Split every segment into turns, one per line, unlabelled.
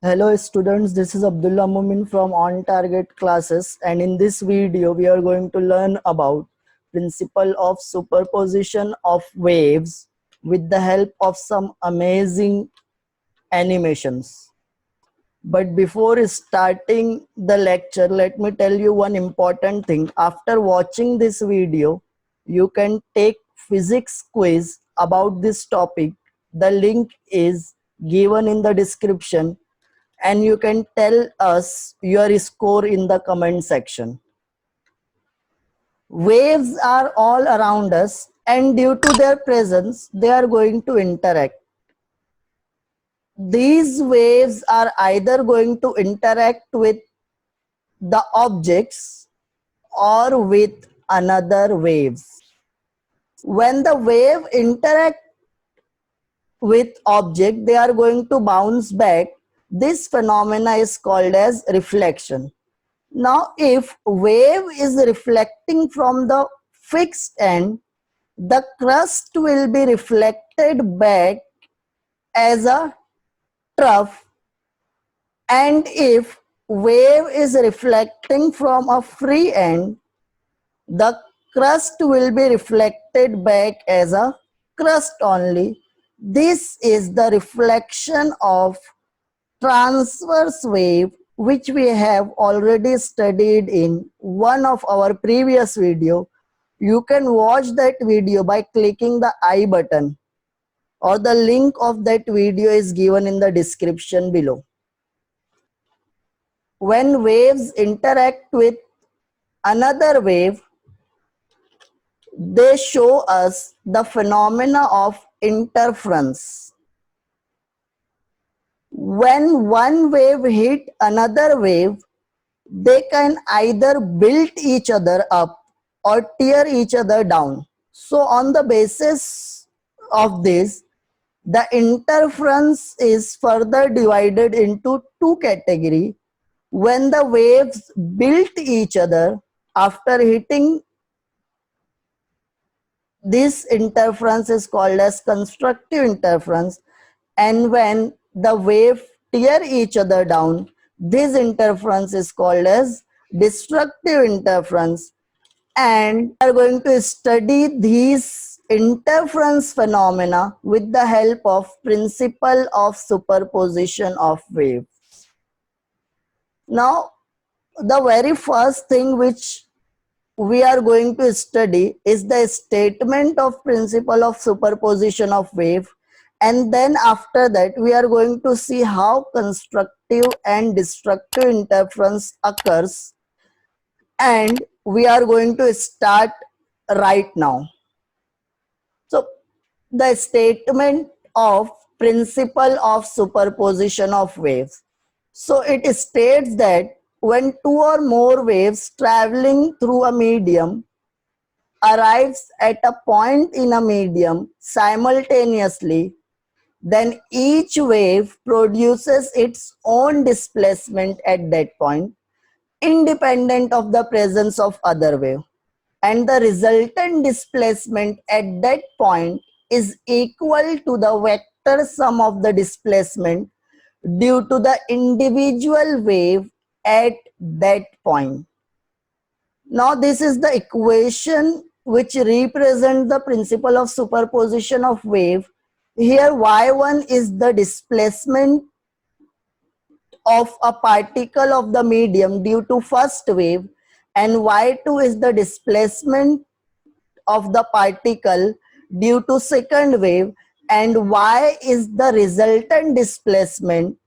Hello students, this is Abdullah Mumin from On Target Classes, and in this video we are going to learn about principle of superposition of waves with the help of some amazing animations. But before starting the lecture, let me tell you one important thing. After watching this video, you can take physics quiz about this topic. The link is given in the description, and you can tell us your score in the comment section. Waves are all around us, and due to their presence, they are going to interact. These waves are either going to interact with the objects or with another waves. When the wave interact with object, they are going to bounce back. This phenomena is called as reflection. Now, if wave is reflecting from the fixed end, the crust will be reflected back as a trough, and if wave is reflecting from a free end, the crust will be reflected back as a crust only. This is the reflection of transverse wave, which we have already studied in one of our previous video. You can watch that video by clicking the I button, or the link of that video is given in the description below. When waves interact with another wave, they show us the phenomena of interference. When one wave hit another wave, they can either build each other up or tear each other down. So on the basis of this, the interference is further divided into two categories. When the waves build each other after hitting, this interference is called as constructive interference, and when the wave tear each other down, this interference is called as destructive interference. And we are going to study these interference phenomena with the help of principle of superposition of waves. Now, the very first thing which we are going to study is the statement of principle of superposition of wave, and then after that we are going to see how constructive and destructive interference occurs, and we are going to start right now. So the statement of principle of superposition of waves. So it states that when two or more waves traveling through a medium arrives at a point in a medium simultaneously, then each wave produces its own displacement at that point, independent of the presence of other wave. And the resultant displacement at that point is equal to the vector sum of the displacement due to the individual wave at that point. Now this is the equation which represents the principle of superposition of wave. Here y1 is the displacement of a particle of the medium due to first wave, and y2 is the displacement of the particle due to second wave, and y is the resultant displacement,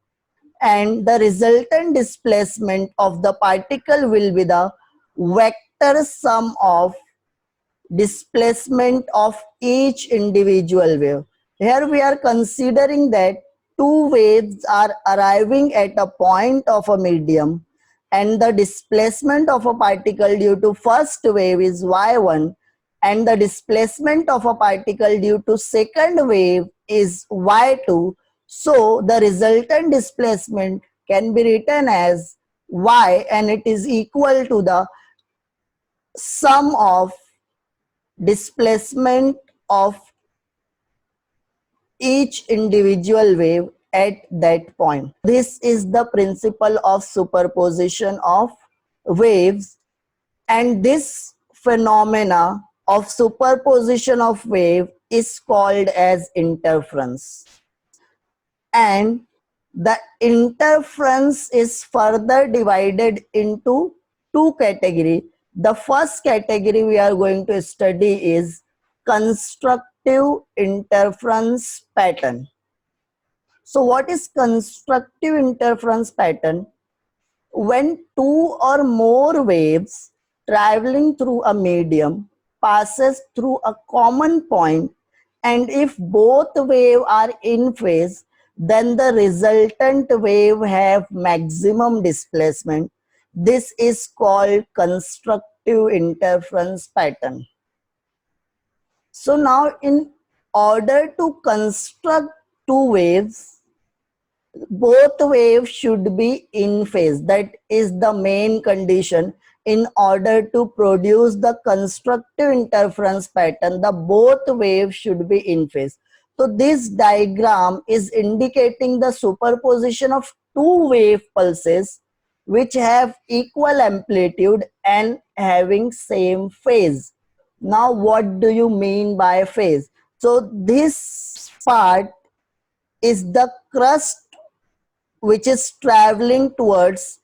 and the resultant displacement of the particle will be the vector sum of displacement of each individual wave. Here we are considering that two waves are arriving at a point of a medium, and the displacement of a particle due to first wave is y1, and the displacement of a particle due to second wave is y2. So the resultant displacement can be written as y, and it is equal to the sum of displacement of each individual wave at that point. This is the principle of superposition of waves, and this phenomena of superposition of wave is called as interference. And the interference is further divided into two categories. The first category we are going to study is constructive interference pattern. So what is constructive interference pattern? When two or more waves traveling through a medium passes through a common point, and if both waves are in phase, then the resultant wave have maximum displacement. This is called constructive interference pattern. So now in order to construct two waves, both waves should be in phase. That is the main condition. In order to produce the constructive interference pattern, the both waves should be in phase. So this diagram is indicating the superposition of two wave pulses which have equal amplitude and having same phase. Now what do you mean by phase? So this part is the crust which is traveling towards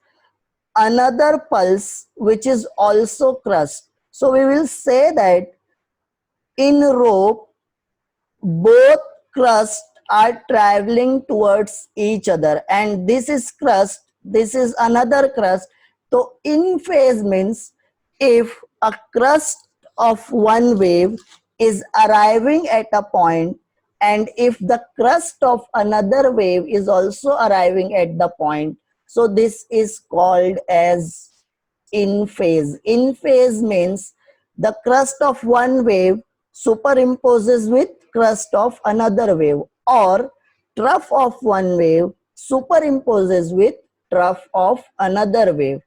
another pulse which is also crust. So we will say that in rope both crusts are traveling towards each other, and this is crust, this is another crust. So in phase means if a crust of one wave is arriving at a point, and if the crust of another wave is also arriving at the point, so this is called as in phase. In phase means the crust of one wave superimposes with crust of another wave, or trough of one wave superimposes with trough of another wave.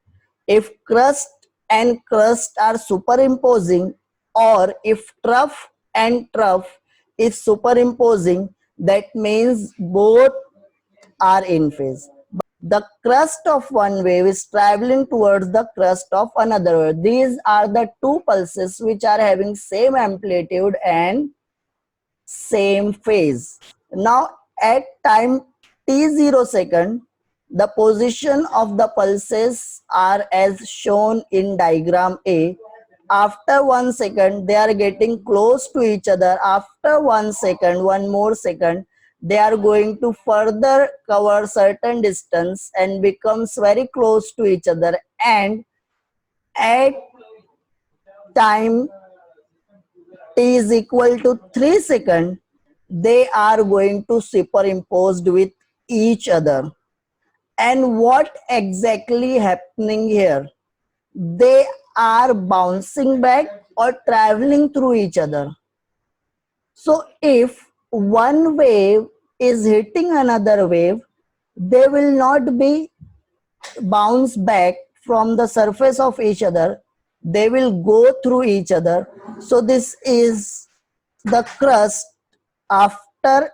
If crust and crust are superimposing, or if trough and trough is superimposing, that means both are in phase. The crust of one wave is traveling towards the crust of another wave. These are the two pulses which are having same amplitude and same phase. Now at time t0 second, the position of the pulses are as shown in diagram A. After 1 second, they are getting close to each other. After 1 second, one more second, they are going to further cover certain distance and becomes very close to each other. And at time t is equal to 3 seconds, they are going to superimposed with each other. And what exactly happening here? They are bouncing back or traveling through each other. So if one wave is hitting another wave, they will not be bounce back from the surface of each other. They will go through each other. So this is the crust after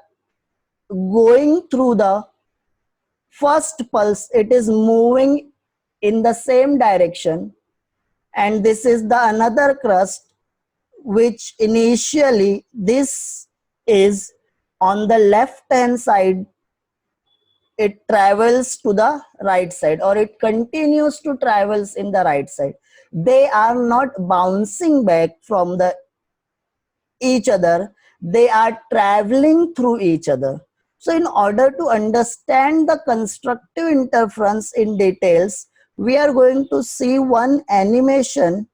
going through the first pulse, it is moving in the same direction, and this is the another crust which initially this is on the left hand side, it travels to the right side, or it continues to travels in the right side. They are not bouncing back from the each other, they are traveling through each other. So in order to understand the constructive interference in details, we are going to see one animation.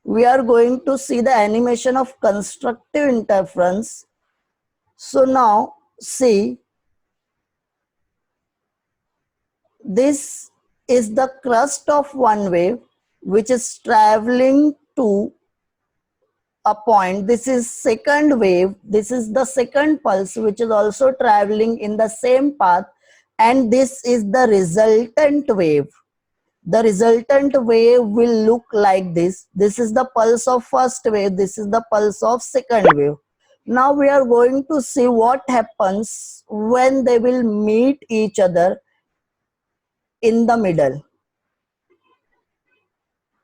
We are going to see the animation of constructive interference. So now see, this is the crust of one wave which is traveling to a point. This is second wave. This is the second pulse which is also traveling in the same path, and this is the resultant wave. The resultant wave will look like this. This is the pulse of first wave. This is the pulse of second wave. Now we are going to see what happens when they will meet each other in the middle.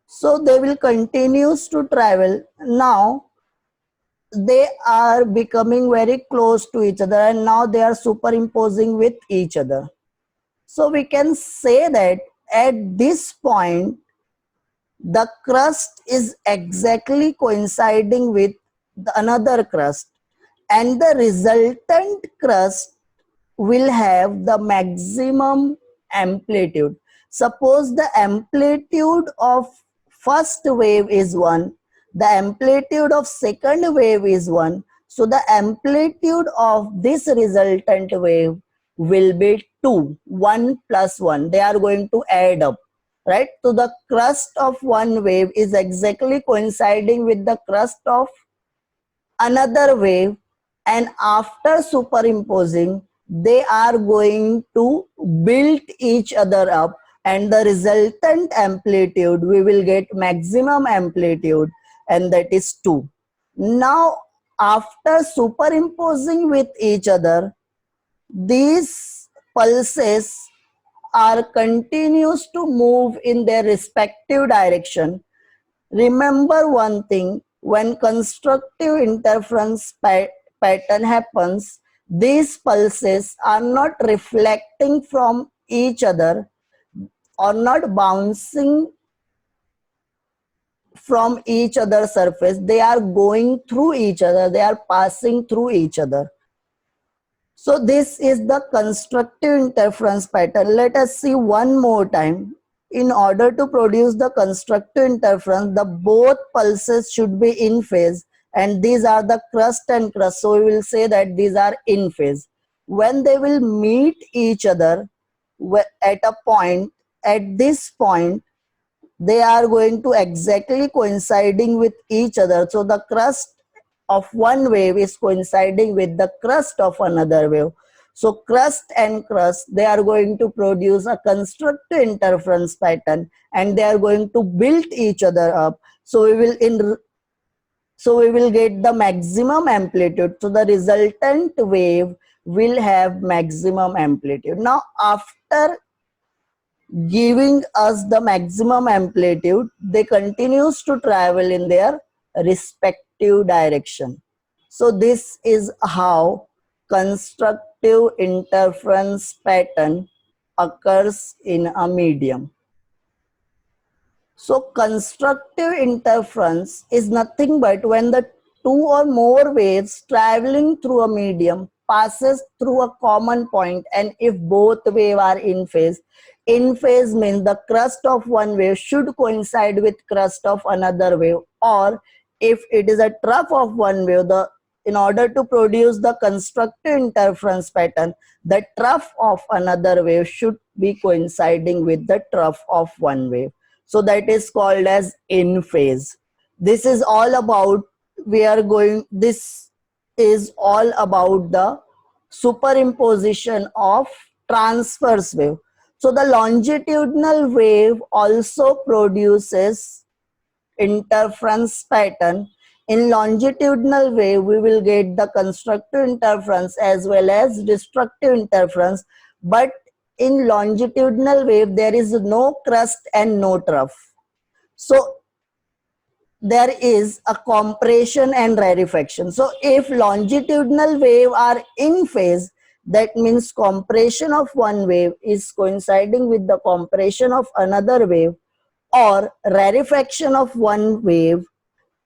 So they will continues to travel. Now they are becoming very close to each other, and now they are superimposing with each other. So we can say that at this point, the crust is exactly coinciding with another crust, and the resultant crust will have the maximum amplitude. Suppose the amplitude of first wave is 1, the amplitude of second wave is 1, so the amplitude of this resultant wave will be 2. 1 plus 1, they are going to add up, right? So the crust of one wave is exactly coinciding with the crust of another wave, and after superimposing they are going to build each other up, and the resultant amplitude we will get maximum amplitude, and that is 2. Now after superimposing with each other, these pulses are continues to move in their respective direction. Remember one thing, when constructive interference pattern happens, these pulses are not reflecting from each other or not bouncing from each other surface. They are going through each other, they are passing through each other. So this is the constructive interference pattern. Let us see one more time. In order to produce the constructive interference, the both pulses should be in phase, and these are the crust and crust. So we will say that these are in phase. When they will meet each other at a point, at this point, they are going to exactly coinciding with each other. So the crust of one wave is coinciding with the crust of another wave. So crust and crust, they are going to produce a constructive interference pattern, and they are going to build each other up. So we will get the maximum amplitude. So the resultant wave will have maximum amplitude. Now after giving us the maximum amplitude, they continues to travel in their respective direction. So this is how constructive interference pattern occurs in a medium. So constructive interference is nothing but when the two or more waves traveling through a medium passes through a common point, and if both waves are in phase means the crust of one wave should coincide with crust of another wave, or if it is a trough of one wave, in order to produce the constructive interference pattern, the trough of another wave should be coinciding with the trough of one wave. So that is called as in phase. This is all about, this is all about the superimposition of transverse wave. So the longitudinal wave also produces interference pattern. In longitudinal wave, we will get the constructive interference as well as destructive interference, but in longitudinal wave there is no crust and no trough. So there is a compression and rarefaction. So if longitudinal wave are in phase, that means compression of one wave is coinciding with the compression of another wave, or rarefaction of one wave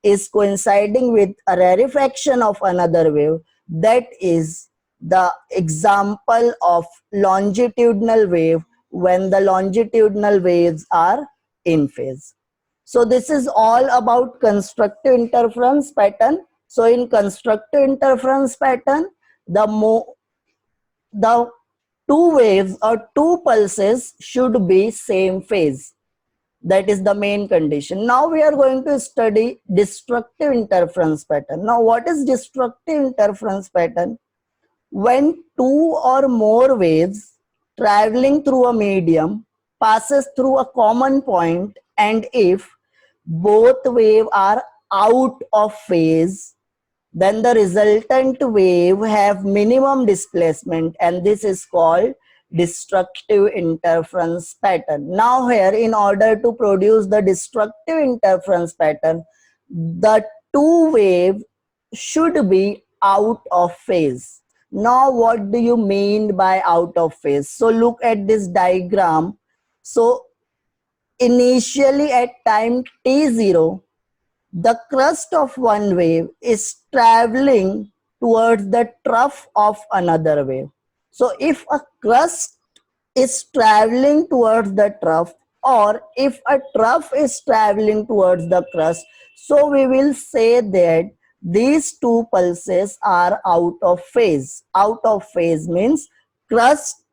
is coinciding with a rarefaction of another wave. That is the example of longitudinal wave when the longitudinal waves are in phase. So this is all about constructive interference pattern. So in constructive interference pattern, the two waves or two pulses should be same phase. That is the main condition. Now we are going to study destructive interference pattern. Now what is destructive interference pattern? When two or more waves traveling through a medium passes through a common point, and if both waves are out of phase, then the resultant wave have minimum displacement, and this is called destructive interference pattern. Now here, in order to produce the destructive interference pattern, the two wave should be out of phase. Now what do you mean by out of phase? So look at this diagram. So initially at time t0, the crust of one wave is traveling towards the trough of another wave. So if a crust is traveling towards the trough, or if a trough is traveling towards the crust, so we will say that these two pulses are out of phase. Out of phase means crust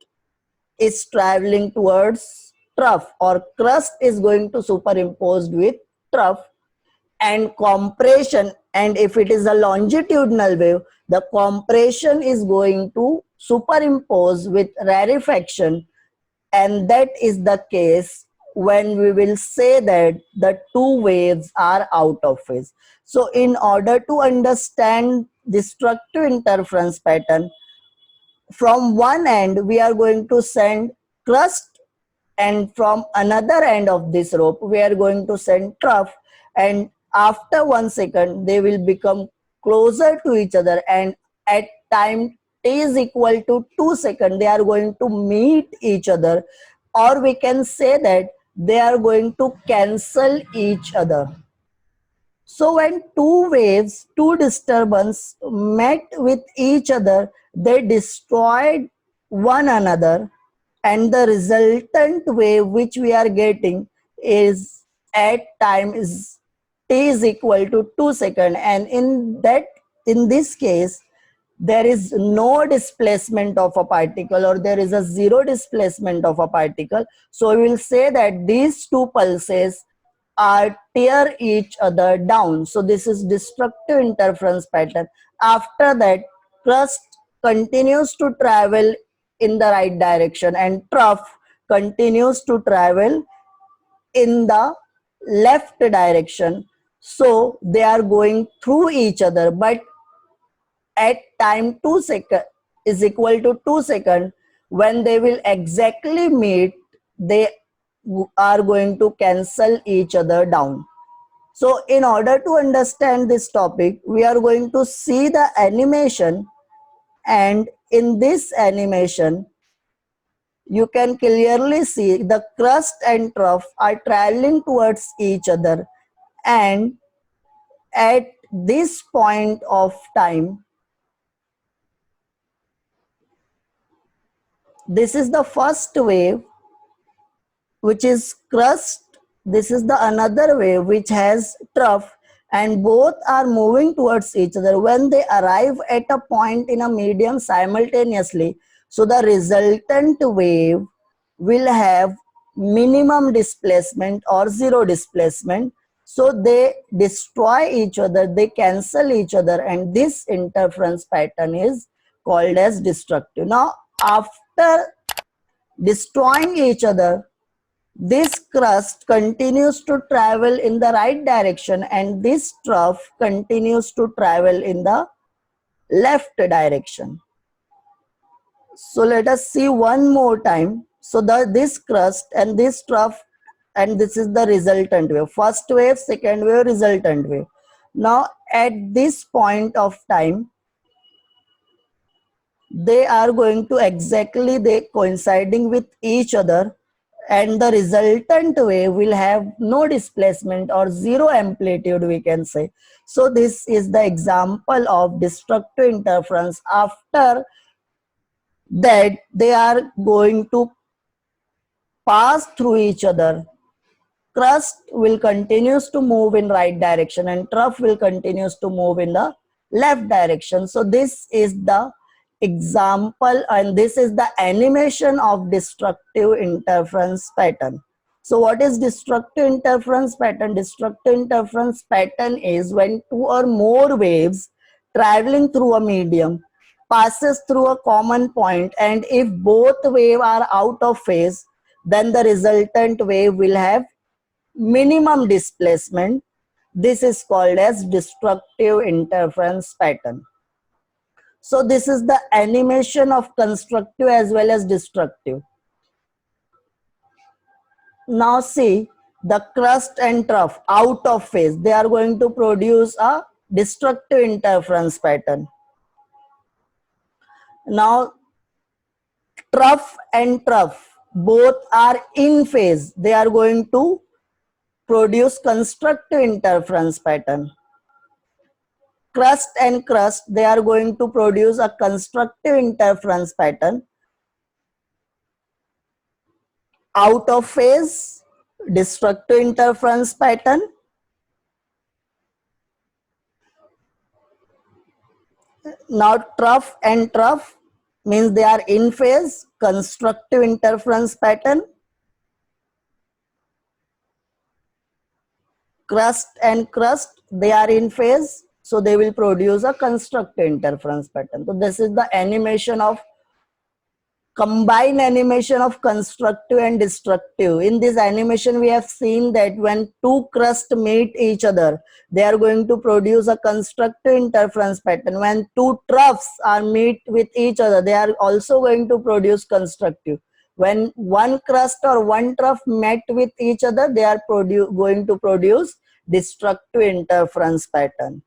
is traveling towards trough, or crust is going to superimpose with trough, and compression, and if it is a longitudinal wave, the compression is going to superimpose with rarefaction, and that is the case when we will say that the two waves are out of phase. So in order to understand destructive interference pattern, from one end we are going to send crust, and from another end of this rope we are going to send trough, and after 1 second they will become closer to each other, and at time t is equal to 2 seconds they are going to meet each other, or we can say that they are going to cancel each other. So when two waves, two disturbance met with each other, they destroyed one another, and the resultant wave which we are getting is at time is t is equal to 2 seconds, and in this case there is no displacement of a particle, or there is a zero displacement of a particle. So we will say that these two pulses are tear each other down. So this is destructive interference pattern. After that, crust continues to travel in the right direction, and trough continues to travel in the left direction. So they are going through each other, but at time 2 second is equal to 2 second, when they will exactly meet, they are going to cancel each other down. So in order to understand this topic, we are going to see the animation, and in this animation you can clearly see the crust and trough are traveling towards each other, and at this point of time, this is the first wave which is crust. This is the another wave which has trough, and both are moving towards each other. When they arrive at a point in a medium simultaneously, so the resultant wave will have minimum displacement or zero displacement. So they destroy each other, they cancel each other, and this interference pattern is called as destructive. Now after destroying each other, this crust continues to travel in the right direction, and this trough continues to travel in the left direction. So let us see one more time. So this crust and this trough, and this is the resultant wave. First wave, second wave, resultant wave. Now at this point of time, they are going to exactly they coinciding with each other, and the resultant wave will have no displacement or zero amplitude, we can say. So this is the example of destructive interference. After that, they are going to pass through each other. Crust will continues to move in right direction, and trough will continues to move in the left direction. So this is the example, and this is the animation of destructive interference pattern. So what is destructive interference pattern? Destructive interference pattern is when two or more waves traveling through a medium passes through a common point, and if both waves are out of phase, then the resultant wave will have minimum displacement. This is called as destructive interference pattern. So this is the animation of constructive as well as destructive. Now see, the crust and trough out of phase, they are going to produce a destructive interference pattern. Now trough and trough both are in phase, they are going to produce constructive interference pattern. Crust and crust, they are going to produce a constructive interference pattern. Out of phase, destructive interference pattern. Now trough and trough means they are in phase, constructive interference pattern. Crust and crust, they are in phase, so they will produce a constructive interference pattern. So this is the animation of combined animation of constructive and destructive. In this animation, we have seen that when two crusts meet each other, they are going to produce a constructive interference pattern. When two troughs are meet with each other, they are also going to produce constructive. When one crust or one trough met with each other, they are going to produce destructive interference pattern.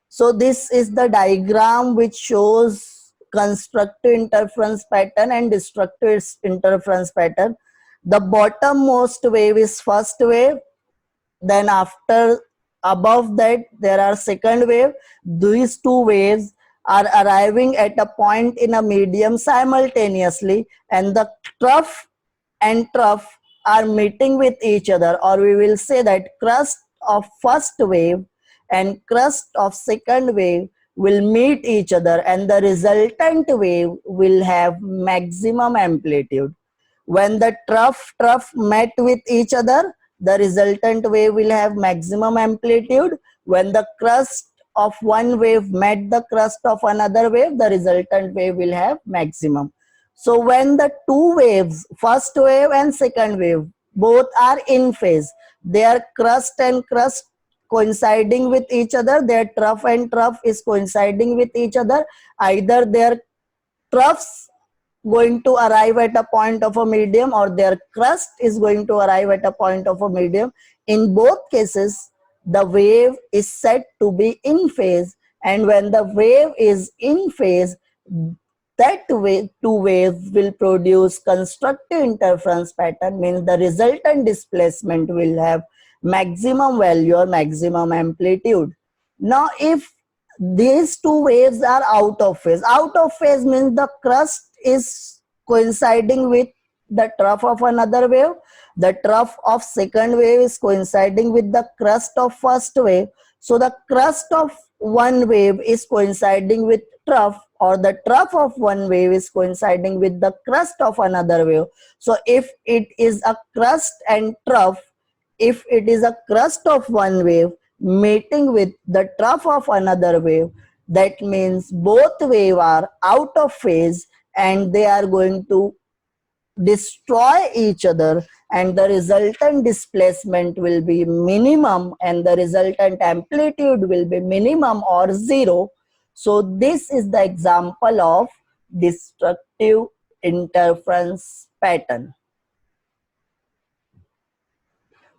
So this is the diagram which shows constructive interference pattern and destructive interference pattern. The bottommost wave is first wave, then after above that there are second wave. These two waves are arriving at a point in a medium simultaneously, and the trough and trough are meeting with each other, or we will say that crust of first wave and crust of second wave will meet each other, and the resultant wave will have maximum amplitude. When the trough met with each other, the resultant wave will have maximum amplitude. When the crust of one wave met the crust of another wave, the resultant wave will have maximum. So when the two waves, first wave and second wave, both are in phase, their crust and crust coinciding with each other, their trough and trough is coinciding with each other, either their troughs going to arrive at a point of a medium or their crust is going to arrive at a point of a medium. In both cases, the wave is said to be in phase, and when the wave is in phase, that way two waves will produce constructive interference pattern, means the resultant displacement will have maximum value or maximum amplitude. Now if these two waves are out of phase means the crust is coinciding with the trough of another wave, the trough of second wave is coinciding with the crust of first wave, so the crust of one wave is coinciding with trough, or the trough of one wave is coinciding with the crust of another wave. So if it is a crust and trough, if it is a crust of one wave meeting with the trough of another wave, that means both waves are out of phase and they are going to destroy each other, and the resultant displacement will be minimum and the resultant amplitude will be minimum or zero. So this is the example of destructive interference pattern.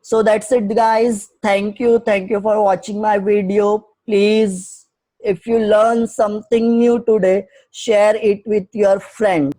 So that's it guys. Thank you for watching my video. Please, if you learn something new today, share it with your friend.